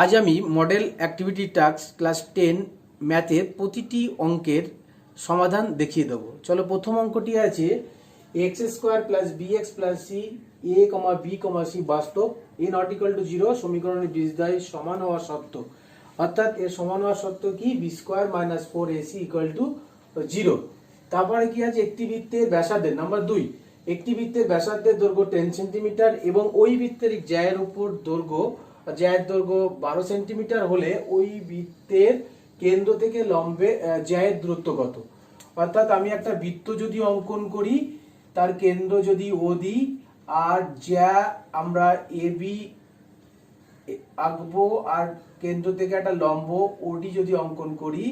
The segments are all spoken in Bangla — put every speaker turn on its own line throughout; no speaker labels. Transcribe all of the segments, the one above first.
আজ আমি মডেল অ্যাক্টিভিটি টাস্ক ক্লাস 10 ম্যাথের প্রতিটি অঙ্কের সমাধান দেখিয়ে দেবো। চলো, প্রথম অঙ্কটি আছে x square plus b x plus c a comma b comma c বাস্তব এ নট ইকুয়াল টু 0 সমীকরণের বীজদ্বয় সমান হওয়া সত্ত্ব, অর্থাৎ এর সমান হওয়া সত্ত্ব কি B square minus 4ac equal to 0। তারপরে কি আছে, একটি বৃত্তের ব্যাসার্ধের নাম্বার 2, একটি বৃত্তের ব্যাসার্ধের দৈর্ঘ্য 10 সেন্টিমিটার এবং ওই বৃত্তের জ্যায়ের উপর জ্যায়ের দৈর্ঘ্য 12 সেন্টিমিটার হলে ওই বৃত্তের কেন্দ্র থেকে লম্বে জ্যায়ের দূরত্ব কত। অর্থাৎ আমি একটা বৃত্ত যদি অঙ্কন করি, তার কেন্দ্র যদি ও দিই আর জ্যা আমরা এ বি আঁকবো আর কেন্দ্র থেকে একটা লম্ব ওডি যদি অঙ্কন করি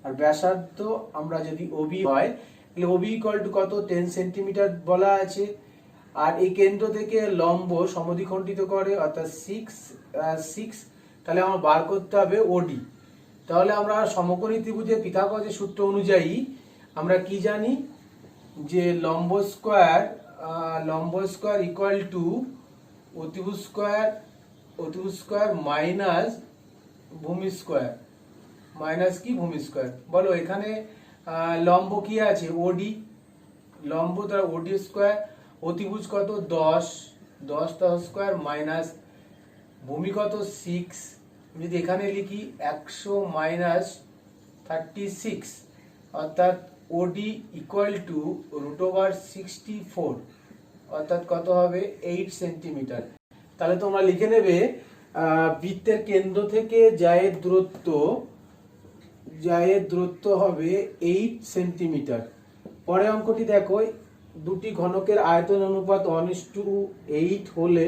আর ব্যাসার্ধ আমরা যদি ওবি হয় তাহলে ওবি ইকুয়াল টু কত 10 সেন্টিমিটার বলা আছে। আর এই কেন্দ্র থেকে লম্ব সমদ্বিখণ্ডিত করে অর্থাৎ 6, তাহলে আমার বার করতে হবে ওডি। তাহলে আমরা সমকোণী ত্রিভুজের পিথাগোরাসের সূত্র অনুযায়ী আমরা কি জানি যে লম্ব স্কয়ার ইকুয়াল টু অতিভুজ স্কয়ার মাইনাস ভূমি স্কয়ার মাইনাস কি ভূমি স্কয়ার। বলো এখানে লম্ব কি আছে ওডি, লম্ব তার ওডি স্কয়ার, অতিভুজ কত 10 স্কয়ার মাইনাস ভূমি কত 6, যদি এখানে লিখি 100 মাইনাস 36 অর্থাৎ ওডি ইকুয়াল টু √64 অর্থাৎ কত হবে 8 সেন্টিমিটার। তাহলে তোমরা লিখে নেবে বৃত্তের কেন্দ্র থেকে জ্যায়ের দূরত্ব হবে 8 সেন্টিমিটার। পরে অঙ্কটি দেখো, দুটি ঘনকের আয়তন অনুপাত 1:8 হলে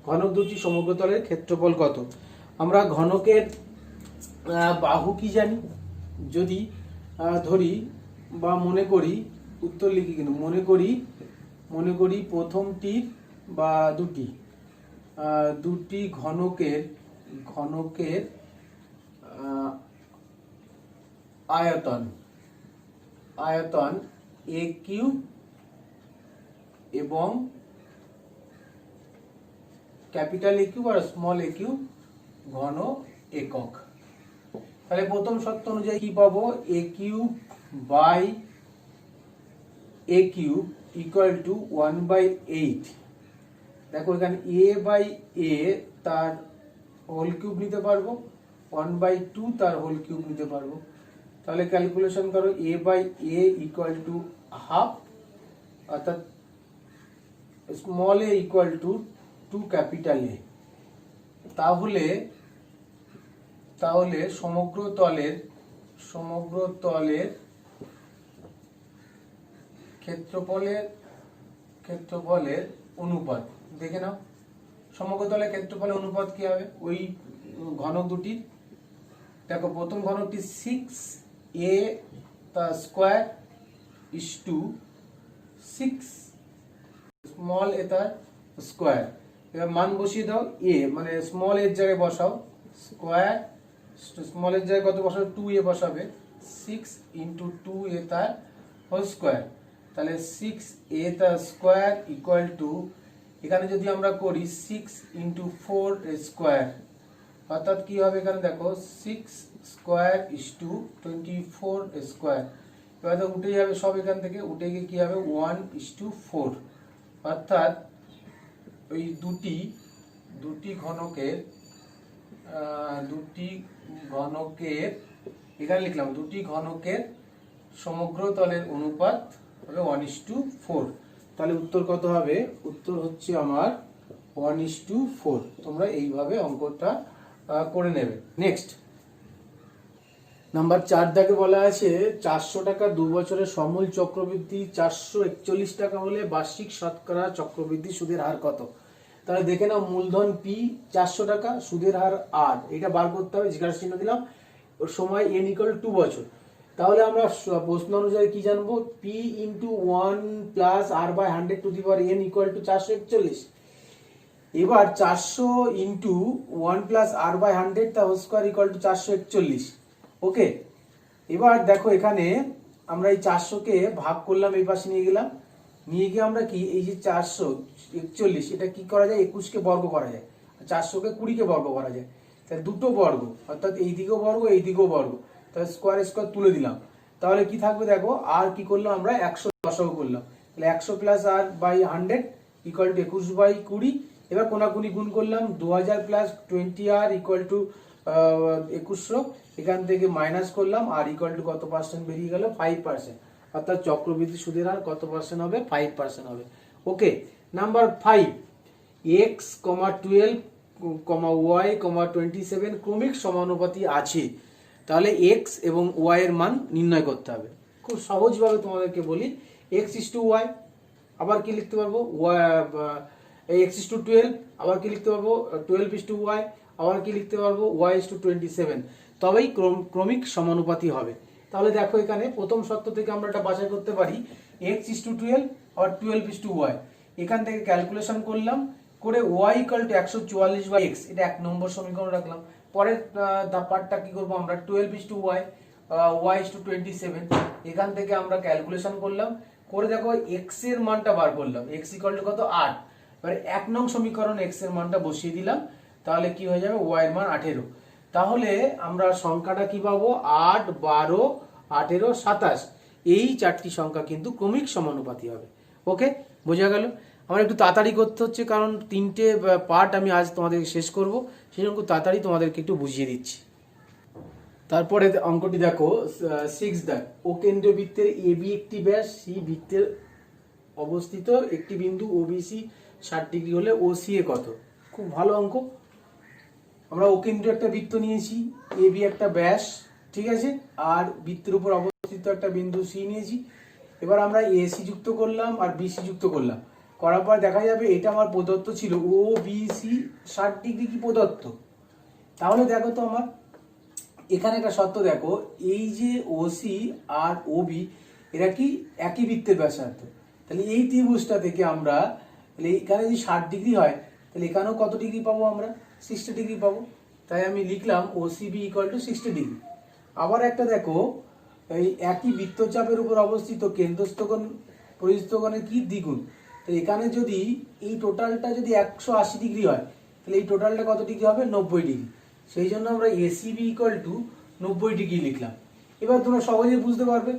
ঘনক দুটি সমগ্রতলের ক্ষেত্রফল কত। আমরা ঘনকের বাহু কি জানি, যদি ধরি বা মনে করি, উত্তর লিখি কিন্তু মনে করি প্রথমটির বা দুটি ঘনকের আয়তন এ কিউব এবং ক্যাপিটাল এ কিউব আর স্মল এ কিউব ঘন একক। তাহলে প্রথম সূত্র অনুযায়ী কি পাবো, a cube by a cube equal to 1/8। দেখো এখানে এ বাই এ তার হোল কিউব নিতে পারবো, 1/2 তার হোল কিউব নিতে পারবো। তাহলে ক্যালকুলেশন করো, a by a equal to half অর্থাৎ small a equal to 2 capital A. তাহলে সমগ্র তলের ক্ষেত্রফলের অনুপাত দেখে নাও। সমগ্র তলের ক্ষেত্রফলের অনুপাত কি হবে, ওই ঘনক দুটির। দেখো প্রথম ঘনকটি 6a তার স্কয়ার ইস টু 6 স্মল এ তার স্কয়ার। এবার মান বসিয়ে দাও, এ মানে স্মল এর জায়গায় বসাও স্কয়ার, স্মল এর জায়গায় কত বসাবে 2a বসাবে, 6 ইন্টু 2a তার হোল স্কয়ার। তাহলে 6a তার স্কয়ার ইকুয়াল টু, এখানে যদি আমরা করি 6 ইন্টু 4 স্কয়ার অর্থাৎ কি হবে, এখানে দেখো 6 স্কয়ার ইস টু 24 স্কয়ার। এবার তো উঠে যাবে সব, এখান থেকে উঠে গিয়ে কি হবে 1:4 অর্থাৎ ওই দুটি ঘনকের এখানে লিখলাম দুটি ঘনকের সমগ্র তলের অনুপাত হবে 1:4। তাহলে উত্তর কত হবে, উত্তর হচ্ছে আমার 1:4। তোমরা এইভাবে অঙ্কটা করে নেবে। নেক্সট নাম্বার 4 দাগে বলা আছে 400 টাকা 2 বছরের সমূল চক্রবৃদ্ধি 441 টাকা হলে বার্ষিক শতকরা চক্রবৃদ্ধি সুদের হার কত। তাহলে দেখে নাও, মূলধন পি 400 টাকা, সুদের হার আর, এটা বার করতে হবে, জিজ্ঞাসা চিহ্ন দিলাম, ওর সময় n ইকুয়াল 2 বছর। তাহলে আমরা প্রশ্ন অনুযায়ী কি জানবো, P into 1 plus r by 100 to the power n equal to 441। এবার 400 ইন্টু 1 প্লাস আর বাই 100 তা হোল স্কয়ার ইকুয়াল টু 441। ওকে, এবার দেখো এখানে আমরা এই 400 কে ভাগ করলাম, এই পাশে নিয়ে গেলাম, নিয়ে গিয়ে আমরা কি এই যে 441 এটা কি করা যায়, 21 কে বর্গ করা যায়, 400 কে 20 কে বর্গ করা যায়। তাহলে দুটো বর্গ অর্থাৎ এই দিকেও বর্গ এই দিকেও বর্গ, তাহলে স্কোয়ার স্কোয়ার তুলে দিলাম। তাহলে কি থাকবে দেখো, আর কি করলাম আমরা 100 দশক করলাম, তাহলে 100 plus r by 100 equal to 21/20। এবার কোনাকুনি গুণ করলাম, 2000 প্লাস 20 আর ইকুয়াল টু 2100, এখান থেকে মাইনাস করলাম আর ইকুয়াল টু কত পার্সেন্ট বেরিয়ে গেল, 5%। অর্থাৎ চক্রবৃদ্ধি সুদের হার কত পার্সেন্ট হবে, 5% হবে। ওকে, নাম্বার 5, x, 12, y, 27 ক্রমিক সমানুপাতি আছে, তাহলে x এবং y এর মান নির্ণয় করতে হবে। খুব সহজভাবে তোমাদেরকে বলি, x is to y, আবার কি লিখতে পারবো, x is to 12, আবার কি লিখতে পারবো 12 is to y, আবার কি লিখতে পারবো y is to 27, তবেই ক্রমিক সমানুপাতি হবে। তাহলে দেখো এখানে প্রথম শর্ত থেকে আমরা এটা বাছাই করতে পারি, x is to 12 R 12 is to y। এখান থেকে ক্যালকুলেশন করলাম, করে y ইকুয়াল টু 144/x, এটা 1 নম্বর সমীকরণ রাখলাম। পরের পার্টটা কি করব আমরা, 12 is to y, y is to 27, এখান থেকে আমরা ক্যালকুলেশন করলাম, করে দেখো x এর মানটা বার করলাম, x ইকুয়াল টু কত 8। এবারে 1 নং সমীকরণ x এর মানটা বসিয়ে দিলাম, তাহলে কি হয়ে যাবে, y এর মান 18। তাহলে আমরা সংখ্যাটা কি পাবো, 8, 12, 18, 27, এই চারটি সংখ্যা কিন্তু ক্রমিক সমানুপাতি হবে। ওকে, বোঝা গেল। আমার একটু তাড়াতাড়ি করতে হচ্ছে, কারণ 3টে পার্ট আমি আজ তোমাদেরকে শেষ করব, সেই জন্য তাড়াতাড়ি তোমাদেরকে একটু বুঝিয়ে দিচ্ছি। তারপরে অঙ্কটি দেখো 6 দাগ, ও কেন্দ্রীয় বৃত্তের AB একটি ব্যাস, সি বৃত্তের অবস্থিত একটি বিন্দু OBC 60 ডিগ্রি হলে OCA কত। খুব ভালো অঙ্ক। আমরা ও কেন্দ্রীয় একটা বৃত্ত নিয়েছি, AB একটা ব্যাস, ঠিক আছে, আর বৃত্তের উপর অবস্থিত একটা বিন্দু C নিয়েছি। এবার আমরা AC যুক্ত করলাম আর BC যুক্ত করলাম, করার পর দেখা যাবে এটা আমার প্রদত্ত ছিল, OBC 60 ডিগ্রি কি প্রদত্ত। তাহলে দেখো তো আমার এখানে একটা শর্ত দেখো, এই যে OC আর OB এরা কি একই বৃত্তের ব্যাসার্ধ, তাহলে এই ত্রিভুজটা থেকে আমরা, তাহলে এখানে যদি 60 ডিগ্রি হয়, তাহলে এখানেও কত ডিগ্রি পাবো আমরা, 60 ডিগ্রি পাবো। তাই আমি লিখলাম OCB ইকুয়াল টু 60 ডিগ্রি। আবার একটা দেখো, এই একই বৃত্তচাপের উপর অবস্থিত কেন্দ্রস্থ কোণ পরিস্থ কোণের কি দ্বিগুণ, তো এখানে যদি এই টোটালটা যদি 180 ডিগ্রি হয়, তাহলে এই টোটালটা কত ডিগ্রি হবে, 90 ডিগ্রি। সেই জন্য আমরা ACB ইকুয়াল টু 90 ডিগ্রি লিখলাম। এবার তোমরা সহজে বুঝতে পারবে,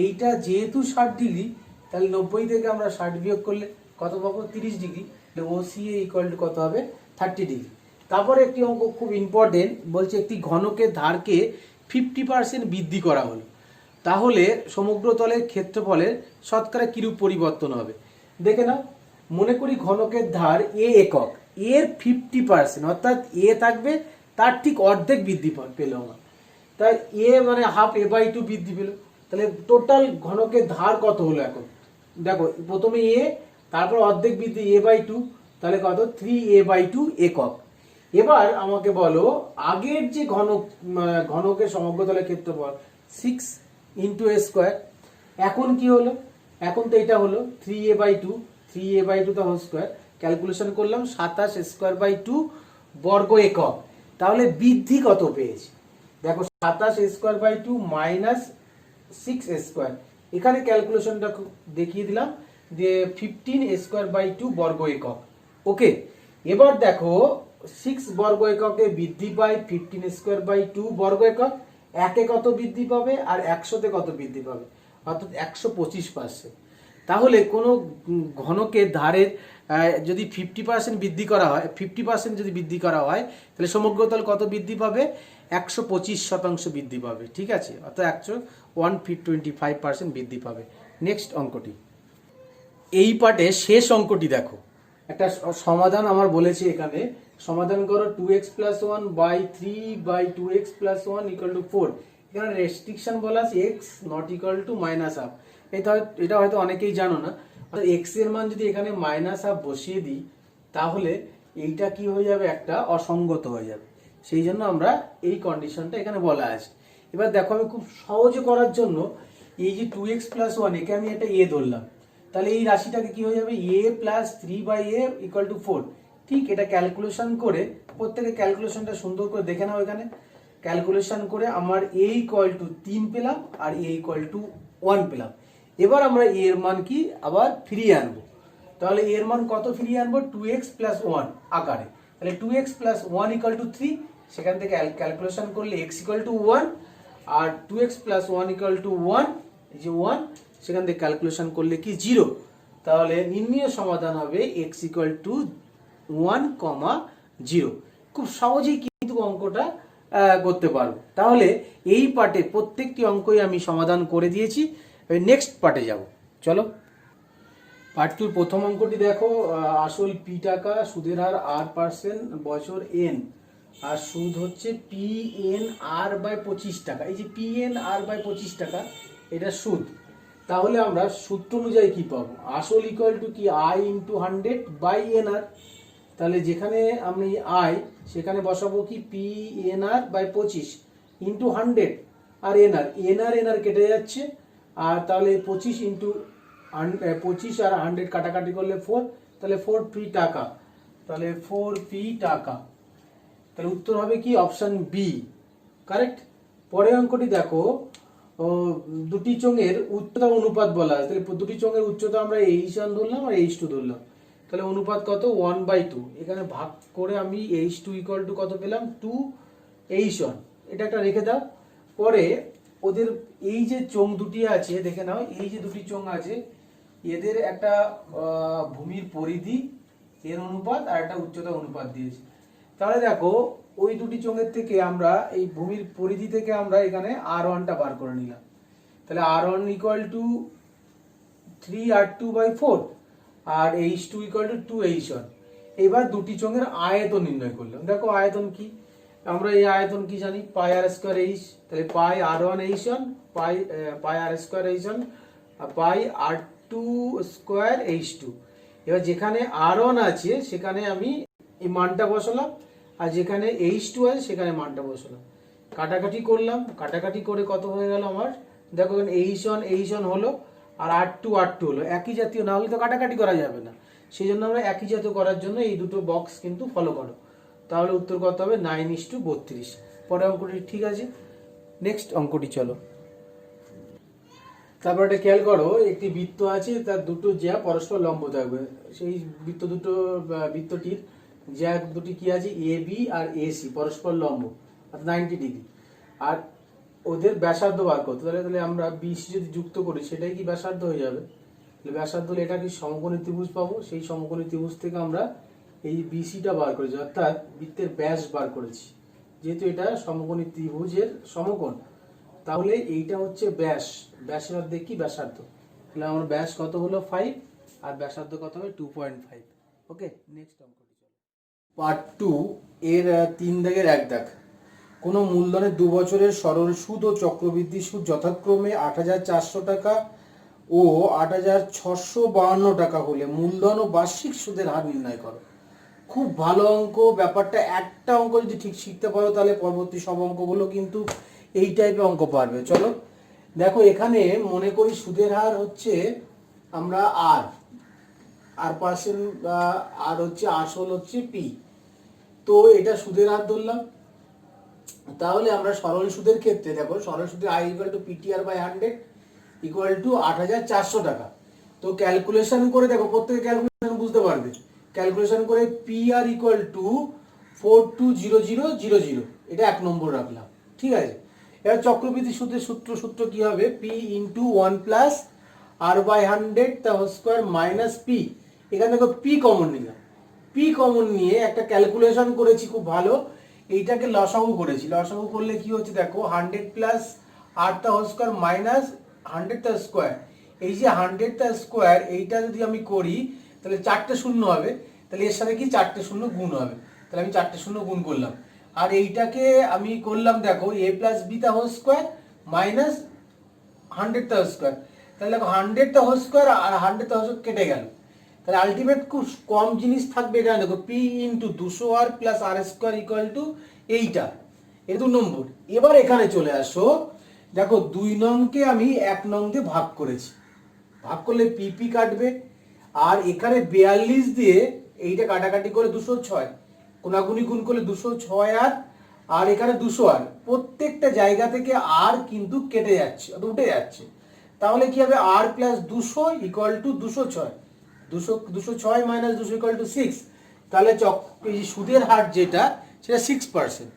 এইটা যেহেতু 60 ডিগ্রি, তাহলে 90 থেকে আমরা 60 বিয়োগ করলে কত পাবো, 30 ডিগ্রি। OCA ইকুয়াল টু কত হবে, 30 ডিগ্রি। তারপরে একটি অঙ্ক খুব ইম্পর্টেন্ট, বলছে একটি ঘনকের ধারকে 50% বৃদ্ধি করা হলো, তাহলে সমগ্র তলের ক্ষেত্রফলের শতকরা কিরূপ পরিবর্তন হবে। দেখে নাও, মনে করি ঘনকের ধার A একক, এর 50% অর্থাৎ A থাকবে, তার ঠিক অর্ধেক বৃদ্ধি পেল আমার, তাই A মানে হাফ A/2 বৃদ্ধি পেল। তাহলে টোটাল ঘনকের ধার কত হলো এখন দেখো, প্রথমে A, তারপর অর্ধেক বৃদ্ধি A/2, তাহলে কত, 3A/2 একক। এবার আমাকে বলো, আগের যে ঘনকের সমগ্র তলের ক্ষেত্রফল 6 ইন্টু A স্কোয়ার, এখন কি হলো, এখন তো এটা হলো 3A/2 the whole square, calculation করলাম 27A²/2 বর্গ একক। তাহলে বৃদ্ধি কত পেয়েছি দেখো, 27A² মাইনাস 6A², এখানে ক্যালকুলেশনটা দেখিয়ে দিলাম যে 15A²/2 বর্গ একক। ওকে, এবার দেখো 6 বর্গ এককে বৃদ্ধি পায় 15A² বর্গ একক, একে কত বৃদ্ধি পাবে আর 100-তে কত বৃদ্ধি পাবে, অর্থাৎ 125%। তাহলে কোনো ঘনকের ধারের যদি 50% বৃদ্ধি করা হয়, 50% যদি বৃদ্ধি করা হয়, তাহলে সমগ্রতল কত বৃদ্ধি পাবে, 125% বৃদ্ধি পাবে, ঠিক আছে, অর্থাৎ 125% বৃদ্ধি পাবে। নেক্সট অঙ্কটি, এই পার্টে শেষ অঙ্কটি দেখো, একটা সমাধান আমার বলেছি এখানে, সমাধান করো 2x + 1 / 3/2x + 1 = 4। এখানে রেস্ট্রিকশন বলা আছে x নট ইকুয়াল টু -1/2। এটা হয়তো অনেকেই জানো না, x এর মান যদি এখানে -1/2 বসিয়ে দিই, তাহলে এইটা কি হয়ে যাবে, একটা অসঙ্গত হয়ে যাবে। সেই জন্য আমরা এই কন্ডিশনটা এখানে বলা আছে। এবার দেখো, আমি খুব সহজে করার জন্য এই যে 2x + 1, একে আমি একটা a ধরলাম, তাহলে এই রাশিটাকে কি হয়ে যাবে, a + 3/a = 4। ঠিক, এটা ক্যালকুলেশন করে, প্রত্যেকে ক্যালকুলেশনটা সুন্দর করে দেখে নাও। এখানে ক্যালকুলেশন করে আমার a = 3 পেলাম আর a = 1 পেলাম। এবার আমরা a এর মান কি আবার ফিরিয়ে আনবো, তাহলে a এর মান কত ফিরিয়ে আনবো, 2x + 1 আকারে। তাহলে 2x + 1 = 3, সেখান থেকে ক্যালকুলেশন করলে x ইকুয়াল টু 1 আর 2x প্লাস 1 ইকুয়াল টু 1, এই যে 1, সেখান থেকে ক্যালকুলেশন করলে কি 0। তাহলে নির্ণয় সমাধান হবে x ইকুয়াল টু 1, 0। খুব সহজেই কিন্তু অঙ্কটা করতে পারবো। তাহলে এই পার্টে প্রত্যেকটি অঙ্কই আমি সমাধান করে দিয়েছি। নেক্সট পার্টে যাব, চলো। পার্ট 2 প্রথম অঙ্কটি দেখো, আসল পি টাকা, সুদের হার r%, বছর n, আর সুদ হচ্ছে PNR/25 টাকা। এই যে PNR/25 টাকা, এটা সুদ। তাহলে আমরা সূত্র অনুযায়ী কি পাবো? আসল ইকুয়াল টু কি I ইন্টু 100/NR। তাহলে যেখানে আমি I সেখানে বসাবো কি PNR/25 ইন্টু 100 আর NR কেটে যাচ্ছে, আর তাহলে 25 ইন্টু 25 আর 100 কাটাকাটি করলে 4, তাহলে 4p টাকা। তাহলে 4p টাকা, তাহলে উত্তর হবে কি অপশন বি, কারেক্ট। পরের অঙ্কটি দেখো, দুটি চোঙের উচ্চতা অনুপাত বলা আছে। তাহলে দুটি চোঙের উচ্চতা আমরা h1 ধরলাম আর h2 ধরলাম। তাহলে অনুপাত কত? 1/2। এখানে ভাগ করে আমি h2 ইকুয়াল টু কত পেলাম? 2h1। এটা একটা রেখে দাও। পরে ওদের এই যে চোঙ দুটি আছে দেখে নাও, এই যে দুটি চোঙ আছে, এদের একটা ভূমির পরিধি এর অনুপাত আর একটা উচ্চতা অনুপাত দিয়েছে। তাহলে দেখো ওই দুটি চোঙের থেকে আমরা এই ভূমির পরিধি থেকে আমরা এখানে r1টা বার করে নিলাম। তাহলে r1 ইকুয়াল টু 3r2/4 আর h2 ইকুয়াল টু 2h1। এবার দুটি চোঙের আয়তন নির্ণয় করলাম। দেখো আয়তন কি, আমরা এই আয়তন কি জানি? পাই আর স্কোয়ার h। তাহলে পাই r1h1 পাই r স্কোয়ার h1 পাই r2 স্কোয়ার h2। এবার যেখানে r1 আছে সেখানে আমি এই মানটা বসালাম, আর যেখানে h2 আছে সেখানে মানটা বসালাম। কাটাকাটি করলাম, কাটাকাটি করে কত হয়ে গেল আমার? দেখো h1 হলো আর r2 হলো। একই জাতীয় না হলে তো কাটাকাটি করা যাবে না, সেই জন্য আমরা একই জাতীয় করার জন্য এই দুটো বক্স কিন্তু ফলো করো। তাহলে উত্তর কত হবে? 9:32। পরের অঙ্কটি ঠিক আছে। নেক্সট অঙ্কটি চলো। তারপর এটা খেয়াল করো, একটি বৃত্ত আছে, তার দুটো জ্যা পরস্পর লম্ব থাকবে। সেই বৃত্তটির জ্যা দুটি কি আছে? AB আর AC পরস্পর লম্ব, অর্থাৎ 90 ডিগ্রি। আর ওদের ব্যাসার্ধ বার করতে, তাহলে আমরা BC যদি যুক্ত করি সেটাই কি ব্যাসার্ধ হয়ে যাবে। তাহলে ব্যাসার্ধ হলে এটা কি সমকোণী ত্রিভুজ পাবো। সেই সমকোণী ত্রিভুজ থেকে আমরা এই BCটা বার করেছি, অর্থাৎ বৃত্তের ব্যাস বার করেছি। যেহেতু এটা সমকোণী ত্রিভুজের সমকোণ, তাহলে এইটা হচ্ছে ব্যাস, ব্যাসের অর্ধেক কি ব্যাসার্ধ। তাহলে আমার ব্যাস কত হলো? 5, আর ব্যাসার্ধ কত হবে? 2.5। ওকে, নেক্সট অঙ্কটি চলো। পার্ট 2 এর 3 দাগের 1 দাগ। কোনো মূলধনের 2 বছরের সরল সুদ ও চক্রবৃদ্ধি সুদ যথাক্রমে 8,400 টাকা ও 8,652 টাকা হলে মূলধন ও বার্ষিক সুদের হার নির্ণয় করো। খুব ভালো অঙ্ক। ব্যাপারটা একটা অঙ্ক যদি ঠিক শিখতে পারো তাহলে পরবর্তী সব অঙ্কগুলো কিন্তু এই টাইপের অঙ্ক পারবে। চলো দেখো, এখানে মনে করি সুদের হার হচ্ছে আমরা r% আর হচ্ছে আসল হচ্ছে p। তো এটা সুদের হার ধরলাম। তাহলে আমরা সরল সুদের ক্ষেত্রে দেখো, সরল সুদের I equal to PTR/100 equal to 8,400 টাকা। তো ক্যালকুলেশন করে দেখো, প্রত্যেকে ক্যালকুলেশন বুঝতে পারবে। ক্যালকুলেশন করে PR ইকুয়াল টু 420000, এটা 1 নম্বর রাখলাম, ঠিক আছে। এবার চক্রবৃদ্ধি সুদের সূত্র কি হবে? P ইন্টু 1 প্লাস r/100 তা হোল স্কোয়ার মাইনাস p। এখানে দেখো p কমন নিলাম, p কমন নিয়ে একটা ক্যালকুলেশন করেছি খুব ভালো। এইটাকে লসাগু করেছি। লসাগু করলে কি হচ্ছে দেখো, 100 প্লাস r তা হোল স্কোয়ার মাইনাস 100 তা স্কোয়ার। এই যে 100 তা স্কোয়ার, এইটা যদি আমি করি তাহলে 4টে শূন্য হবে। তাহলে এর সাথে কি 4টে শূন্য গুণ হবে। তাহলে আমি 4টে শূন্য গুণ করলাম। আর এইটাকে আমি করলাম দেখো a প্লাস b তা হোল স্কোয়ার মাইনাস 100 তা স্কোয়ার। তাহলে দেখো 100 তা হোল স্কোয়ার আর 100 তা হোল স্কোয়ার কেটে গেল। তাহলে আলটিমেট খুব কম জিনিস থাকবে এখানে। দেখো p into 200r plus r square equal to এইটা, এই 2 নম্বর। এবার এখানে চলে আসো, দেখো 2 নংকে আমি 1 নং দিয়ে ভাগ করেছি। ভাগ করলে PP কাটবে, আর এখানে 42 দিয়ে এইটা কাটাকাটি করে 206, কোনাগুনি গুণ করলে 206 আর এখানে 200 প্রত্যেকটা জায়গা থেকে আর কিন্তু কেটে যাচ্ছে, উঠে যাচ্ছে। তাহলে কি হবে? r plus 200 equal to 206, 206 minus 200 equal to 6। তাহলে এই সুদের হার যেটা সেটা 6%।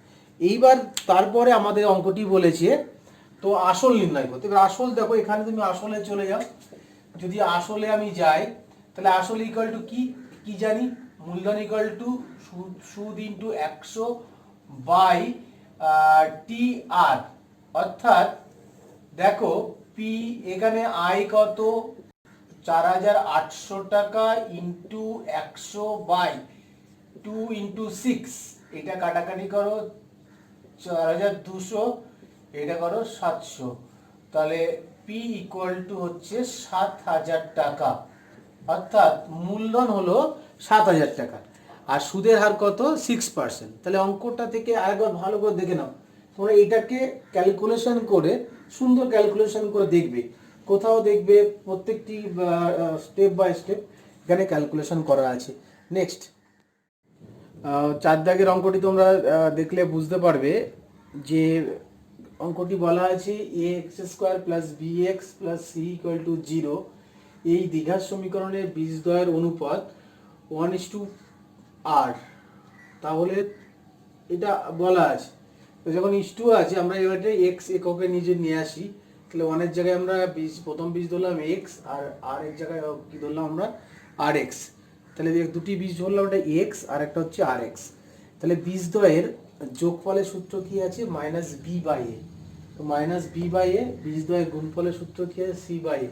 এইবার তারপরে আমাদের অঙ্কটি বলেছে তো আসল নির্ণয় করতে। এবার আসল দেখো, এখানে তুমি আসলে চলে যাও। যদি আসলে আমি যাই তাহলে আসল ইকুয়াল টু কি কি জানি, মূলধন ইকুয়াল টু সুদ ইন্টু 100 বাই টি আর, অর্থাৎ দেখো পি এখানে আয় কত 4800 টাকা ইন্টু 100 বাই 2 ইন্টু 6, এটা কাটাকাটি করো 4200, এটা করো 700, তাহলে পি ইকুয়াল টু হচ্ছে 7000 টাকা, অর্থাৎ মূলধন হলো 7000 টাকা আর সুদের হার কত 6%। তাহলে অঙ্কটা থেকে আরেকবার ভালো করে দেখে নাও, তোমরা এটাকে ক্যালকুলেশন করে সুন্দর ক্যালকুলেশন করে দেখবে, কোথাও দেখবে প্রত্যেকটি স্টেপ বাই স্টেপ এখানে ক্যালকুলেশন করা আছে। নেক্সট 4 দাগের অঙ্কটি তোমরা দেখলে বুঝতে পারবে যে অঙ্কটি বলা আছে a x square plus b x plus c equal to 0, এই দ্বিঘাত সমীকরণের বীজদ্বয়ের অনুপাত 1:r। তাহলে এটা বলা আছে, তো যখন ইস টু আছে আমরা এবারে এক্স এককে নিজে নিয়ে আসি, তাহলে 1 এর জায়গায় আমরা প্রথম বীজ ধরলাম এক্স আর আর এর জায়গায় কি ধরলাম আমরা আর এক্স, তাহলে দুটি বীজ ধরলাম, একটা এক্স আর একটা হচ্ছে আর এক্স। তাহলে বীজদ্বয়ের যোগফলের সূত্র কি আছে মাইনাস বি বাই এ, তো মাইনাস বি বাই এ, বীজদ্বয়ের গুণফলের সূত্র কি আছে সি বাই এ,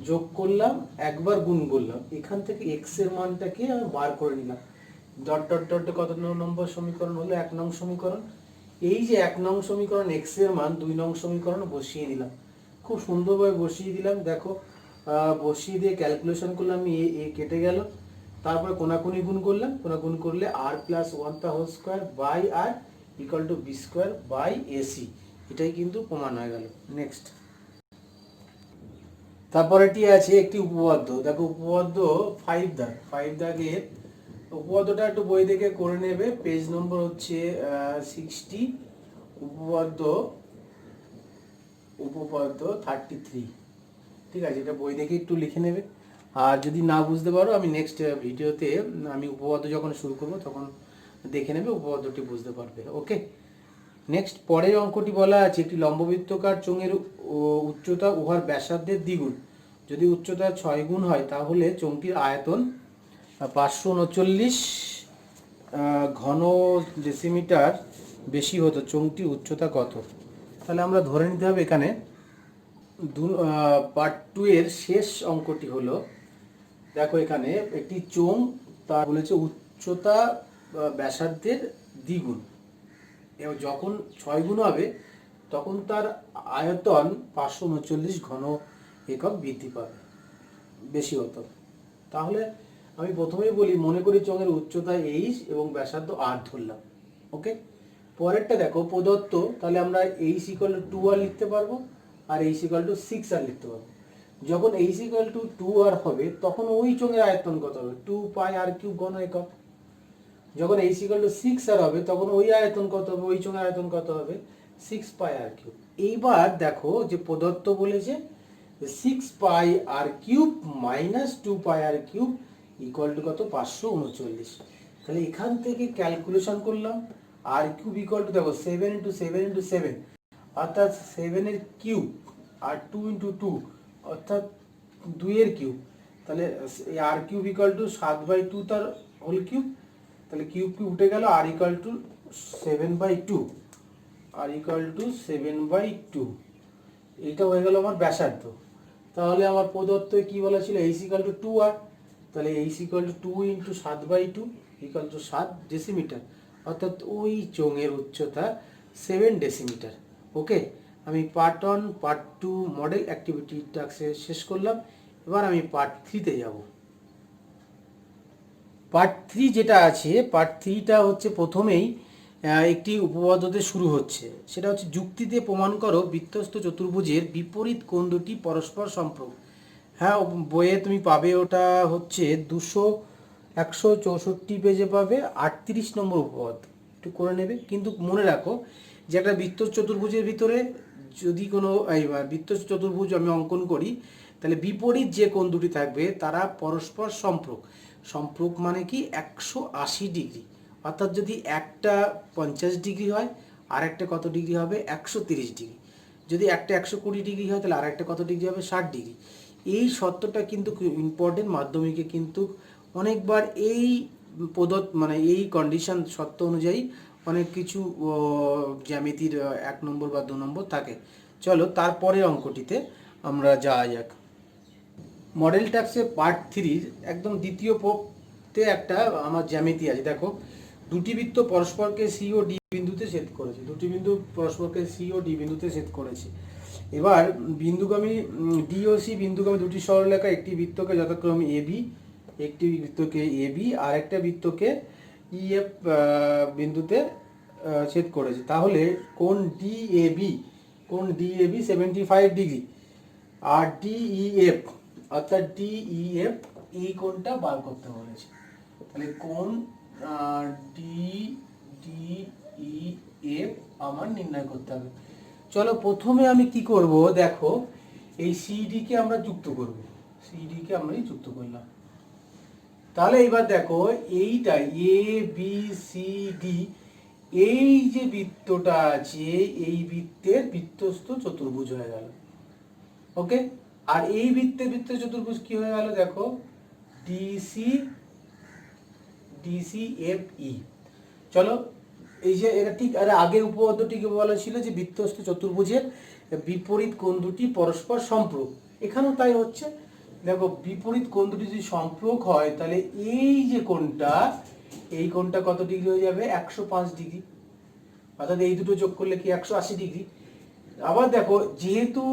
যোগ করলাম একবার গুণ করলাম, এখান থেকে এক্স এর মানটাকে আমি বার করে নিলাম, ডট ডট ডট কত নম্বর সমীকরণ হলো 1 নং সমীকরণ। এই যে 1 নং সমীকরণ এক্স এর মান 2 নং সমীকরণ বসিয়ে দিলাম, খুব সুন্দরভাবে বসিয়ে দিলাম। দেখো বসিয়ে দিয়ে ক্যালকুলেশন করলাম, এ কেটে গেল, তারপরে কোনাকুনি গুণ করলাম, কোনাকুনি করলে আর প্লাস 1 তা whole square by r equal to B square by AC, এটাই কিন্তু প্রমাণ হয়ে গেল। নেক্সট তারপরেটি আছে একটি উপপাদ্য, দেখো উপপাদ্য 5 দাগের উপপাদ্যটা একটু বই থেকে করে নেবে, পেজ নম্বর হচ্ছে 60, উপপাদ্য 33, ঠিক আছে, এটা বই দেখে একটু লিখে নেবে। আর যদি না বুঝতে পারো আমি নেক্সট ভিডিওতে আমি উপপাদ্য যখন শুরু করব তখন দেখে নেবে, উপপাদ্যটি বুঝতে পারবে। ওকে, নেক্সট পরের অঙ্কটি বলা আছে একটি লম্ববৃত্তকার চোঙের উচ্চতা উহার ব্যাসার্ধের দ্বিগুণ, যদি উচ্চতা 6 গুণ হয় তাহলে চোঙটির আয়তন 539 ঘন ডেসিমিটার বেশি হতো, চোঙটির উচ্চতা কত? তাহলে আমরা ধরে নিতে হবে এখানে পার্ট 2 এর শেষ অঙ্কটি হলো, দেখো এখানে একটি চোঙ তার বলেছে উচ্চতা ব্যাসার্ধের দ্বিগুণ, এবং যখন 6 গুণ হবে তখন তার আয়তন 539 ঘন একক বৃদ্ধি পাবে, বেশি হতো। তাহলে আমি প্রথমেই বলি, মনে করি চোঙের উচ্চতা এইচ এবং ব্যাসার্ধ আর ধরলাম। ওকে, পরেরটা দেখো প্রদত্ত, তাহলে আমরা এইচ ইকুয়াল টু 2r লিখতে পারবো আর এইচ ইকুয়াল টু 6r লিখতে পারবো। যখন এইচ ইকুয়াল টু 2r হবে তখন ওই চোঙের আয়তন কত হবে 2 পাই আর কিউব ঘন একক। যখন এইচ ইকুয়াল টু 6r হবে তখন ওই আয়তন কত হবে, ওই চোঙের আয়তন কত হবে 6 পাই আর কিউব। এইবার দেখো যে প্রদত্ত বলেছে 6 pi r cube minus 2 pi r cube equal to কত 539। তাহলে এখান থেকে ক্যালকুলেশন করলাম, আর কিউব ইকুয়াল টু দেখো 7 ইন্টু 7 ইন্টু 7, অর্থাৎ 7 এর কিউব, আর 2 ইন্টু 2 অর্থাৎ 2 এর কিউব, তাহলে আর কিউব ইকুয়াল টু 7/2 তার হোল কিউব, তাহলে কিউব কিউব উঠে গেল, r equal to 7/2, r equal to 7/2, এইটা হয়ে গেল আমার ব্যাসার্ধ। তাহলে আমার প্রদত্ত কি বলা ছিল এইচ ইকুয়াল টু 2r, তাহলে H equal to 2 into 7/2 equal to 7 decimetre, অর্থাৎ ওই চোঙের উচ্চতা 7 ডেসিমিটার। ওকে, আমি পার্ট 1 পার্ট 2 মডেল অ্যাক্টিভিটি টাস্কে শেষ করলাম, এবার আমি পার্ট 3তে যাব। পার্ট 3 যেটা আছে, পার্ট 3টা হচ্ছে প্রথমেই একটি উপপাদ্যতে শুরু হচ্ছে, সেটা হচ্ছে যুক্তিতে প্রমাণ করো বৃত্তস্থ চতুর্ভুজের বিপরীত কোণ দুটি পরস্পর সম্পর্ক। হ্যাঁ, বইয়ে তুমি পাবে, ওটা হচ্ছে 164 পেজে পাবে, 38 নম্বর উপপাদ্য, একটু করে নেবে। কিন্তু মনে রাখো যে একটা বৃত্তস্থ চতুর্ভুজের ভিতরে যদি কোনো বৃত্তস্থ চতুর্ভুজ আমি অঙ্কন করি, তাহলে বিপরীত যে কোণ দুটি থাকবে তারা পরস্পর সম্পর্ক। সম্পর্ক মানে কি 180 ডিগ্রি, অর্থাৎ যদি একটা 50 ডিগ্রি হয় আর একটা কত ডিগ্রি হবে 130 ডিগ্রি। যদি একটা 120 ডিগ্রি হয় তাহলে আর একটা কত ডিগ্রি হবে 60 ডিগ্রি। এই সত্যটা কিন্তু ইম্পর্টেন্ট, মাধ্যমিকে কিন্তু অনেকবার এই মানে এই কন্ডিশন সত্য অনুযায়ী অনেক কিছু জ্যামিতির 1 নম্বর বা 2 নম্বর থাকে। চলো তারপরের অঙ্কটিতে আমরা যাওয়া যাক। মডেল ট্যাক্সের পার্ট 3 একদম দ্বিতীয় তে একটা আমার জ্যামিতি আছে। দেখো, দুটি বৃত্ত পরস্পরকে সি ও ডি বিন্দুতে ছেদ করেছে। দুটি বিন্দু পরস্পরকে সি ও ডি বিন্দুতে ছেদ করেছে। এবার বিন্দুগামী ডি ও সি বিন্দুগামী দুটি সরলরেখা একটি বৃত্তকে যথাক্রমে এ বি, একটি বৃত্তকে এ বি আর একটা বৃত্তকে ই এফ বিন্দুতে ছেদ করেছে। তাহলে কোণ ডি এ বি, কোণ ডি এ বি 75 ডিগ্রি আর ডি ই এফ অর্থাৎ ডি ই এফ এই কোণটা বার করতে বলেছে। তাহলে কোণ ডি ডি ই এফ আমার নির্ণয় করতে হবে। চলো প্রথমে আমি কি করব, দেখো এই সিডি কে আমরা যুক্ত করব। সিডি কে আমরা যুক্ত করলাম। তাহলে এবার দেখো এইটা এ বি সি ডি, এই যে বৃত্তটা আছে এই বৃত্তের বৃত্তস্থ চতুর্ভুজ হয়ে গেল। ওকে, আর এই বৃত্তের চতুর্ভুজ কি হয়ে গেল, দেখো ডিসি ডিসি এফ ই। চলো এই যে এটা ঠিক আর আগের উপপাদ্যটিকে বলা ছিল যে বৃত্তস্থ চতুর্ভুজের বিপরীত কোণ দুটি পরস্পর সম্পূরক। এখানেও তাই হচ্ছে। দেখো বিপরীত কোণ দুটি যদি সম্পূরক হয় তাহলে এই যে কোণটা, এই কোণটা কত ডিগ্রি হয়ে যাবে 105 ডিগ্রি, অর্থাৎ এই দুটো যোগ করলে কি 180 ডিগ্রি। আবার দেখো যেহেতু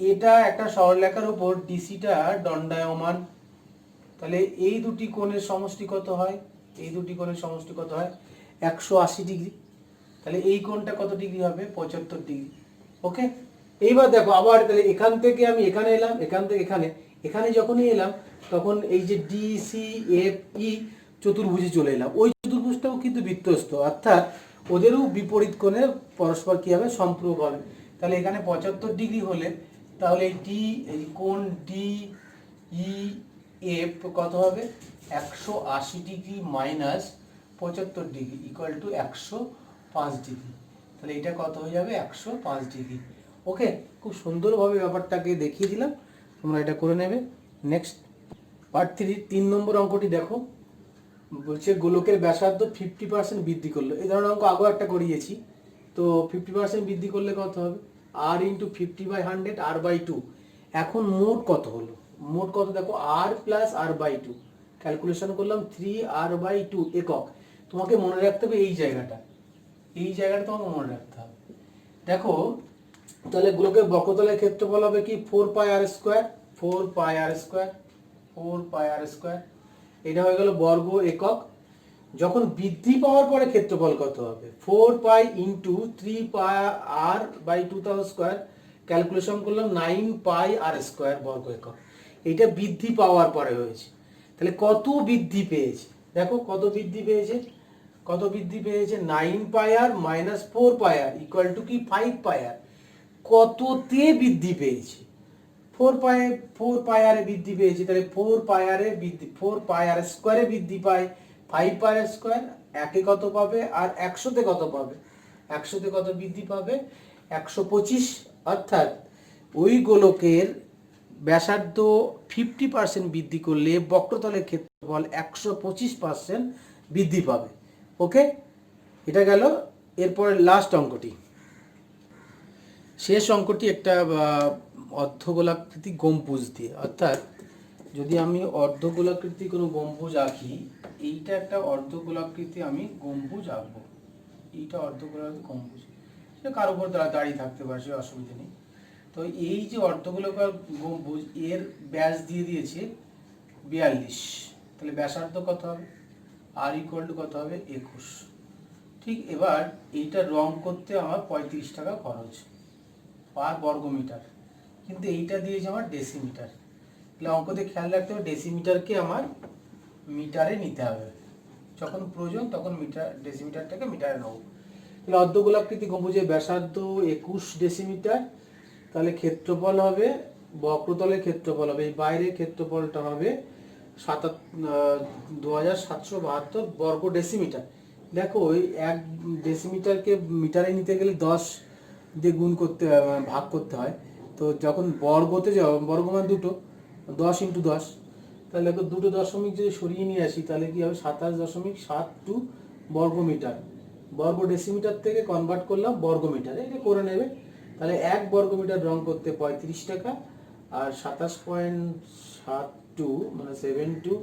এটা একটা সরলরেখার উপর ডিসিটা দণ্ডায়মান, তাহলে এই দুটি কোণের সমষ্টি কত হয়, এই দুটি কোণের সমষ্টি কত হয় 180 ডিগ্রি। তাহলে এই কোণটা কত ডিগ্রি হবে 75 ডিগ্রি। ওকে, এইবার দেখো আবার তাহলে এখান থেকে আমি এখানে এলাম, এখান থেকে এখানে, এখানে যখনই এলাম তখন এই যে ডি সি এফ ই চতুর্ভুজে চলে এলাম। ওই চতুর্ভুজটাও কিন্তু বৃত্তস্থ, অর্থাৎ ওদেরও বিপরীত কোণে পরস্পর কি হবে সম্পূরক হবে। তাহলে এখানে 75 ডিগ্রি হলে তাহলে এই কোণ ডি ই এফ কত হবে 180 degree minus 75 degree equal to 105 degree. তাহলে এটা কত হয়ে যাবে 105 ডিগ্রি। ওকে, খুব সুন্দরভাবে ব্যাপারটাকে দেখিয়ে দিলাম, তোমরা এটা করে নেবে। নেক্সট পার্ট 3 নম্বর অঙ্কটি দেখো, বলছে গোলকের ব্যাসার্ধ 50% বৃদ্ধি করলো। এই ধরনের অঙ্ক আগেও একটা করিয়েছি। তো 50% বৃদ্ধি করলে কত হবে আর ইন্টু 50/100 r/2। এখন মোট কত হলো, মোট কত দেখো r প্লাস r/2, ক্যালকুলেশন করলাম 3r/2 একক। তোমাকে মনে রাখতে হবে এই জায়গাটা, এই জায়গাটা তোমাকে মনে রাখতে হবে। দেখো তাহলে গোলকের বক্রতলের ক্ষেত্রফল হবে কি 4πr², 4πr², 4πr²। এটা হয়ে গেল বর্গ একক। যখন বৃদ্ধি পাওয়ার পরে ক্ষেত্রফল কত হবে 4π ইন্টু 3πr/2² ক্যালকুলেশন করলাম 9πr² বর্গ একক। এটা বৃদ্ধি পাওয়ার পরে হয়েছে। তাহলে কত বৃদ্ধি পেয়েছে, দেখো কত বৃদ্ধি পেয়েছে, কত বৃদ্ধি পেয়েছে 9πr minus 4πr equal to কি 5πr। কততে বৃদ্ধি পেয়েছে 4πr এ বৃদ্ধি পেয়েছে। তাহলে 4πr এ বৃদ্ধি 4πr² এ বৃদ্ধি পায় 5πr², একে কত পাবে আর 100তে কত পাবে, 100তে কত বৃদ্ধি পাবে 125। অর্থাৎ ওই গোলকের ব্যাসার্ধ 50% বৃদ্ধি করলে বক্রতলের ক্ষেত্রফল 125% বৃদ্ধি পাবে। ওকে, এটা গেল। এরপরে লাস্ট অঙ্কটি, শেষ অঙ্কটি একটা অর্ধগোলাকৃতি গম্বুজ দিয়ে, অর্থাৎ যদি আমি অর্ধগোলাকৃতি কোনো গম্বুজ আঁকি, এইটা একটা অর্ধগোলাকৃতি আমি গম্বুজ আঁকবো, এইটা অর্ধগোলাকৃতি গম্বুজ, সেটা কার উপর দাঁড়িয়ে থাকতে পারে, সে অসুবিধা নেই। তো এই যে অর্ধগোলাকার গম্বুজ এর ব্যাস দিয়ে দিয়েছে 42, তাহলে ব্যাসার্ধ কত হবে আর ইকুয়াল টু কত হবে 21। ঠিক, এবার এইটা রং করতে আমার 35 টাকা খরচ পার বর্গমিটার, কিন্তু এইটা দিয়েছে আমার ডেসিমিটার। তাহলে অঙ্কতে খেয়াল রাখতে হবে ডেসিমিটারকে আমার মিটারে নিতে হবে, যখন প্রয়োজন তখন মিটার ডেসিমিটারটাকে মিটারে নেব। তাহলে অর্ধগোলাকৃতি গম্বুজের ব্যাসার্ধ 21 ডেসিমিটার। তাহলে ক্ষেত্রফল হবে, বক্রতলের ক্ষেত্রফল হবে, এই বাইরের ক্ষেত্রফলটা হবে 2772 বর্গ ডেসিমিটার। দেখো ওই 1 ডেসিমিটারকে মিটারে নিতে গেলে 10 দিয়ে গুণ করতে ভাগ করতে হয়। তো যখন বর্গতে যাও, বর্গমান দুটো, 10 × 10, তাহলে দেখো দুটো দশমিক যদি সরিয়ে নিয়ে আসি তাহলে কি হবে, 27.72 বর্গমিটার। বর্গ ডেসিমিটার থেকে কনভার্ট করলাম বর্গমিটারে, এটা করে নেবে। তাহলে 1 বর্গমিটার রং করতে 35 টাকা, আর 27.72 মানে 72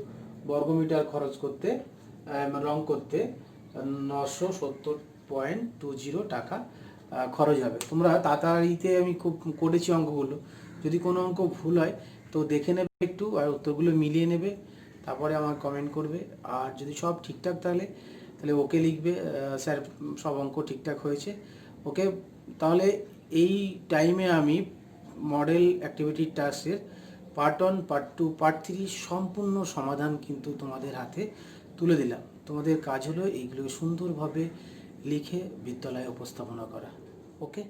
বর্গমিটার খরচ করতে, রং করতে 970.20 টাকা খরচ হবে। তোমরা তাড়াতাড়িতে আমি খুব করেছি অঙ্কগুলো, যদি কোনো অঙ্ক ভুল হয় তো দেখে নেবে একটু, আর উত্তরগুলো মিলিয়ে নেবে, তারপরে আমার কমেন্ট করবে। আর যদি সব ঠিকঠাক তাহলে তাহলে ওকে লিখবে, স্যার সব অঙ্ক ঠিকঠাক হয়েছে, ওকে। তাহলে এই টাইমে আমি মডেল অ্যাক্টিভিটি টাস্কের পার্ট 1, পার্ট 2, পার্ট 3 সম্পূর্ণ সমাধান কিন্তু তোমাদের হাতে তুলে দিলাম। তোমাদের কাজ হলো এইগুলো সুন্দরভাবে লিখে বিদ্যালয়ে উপস্থাপনা করা। ওকে।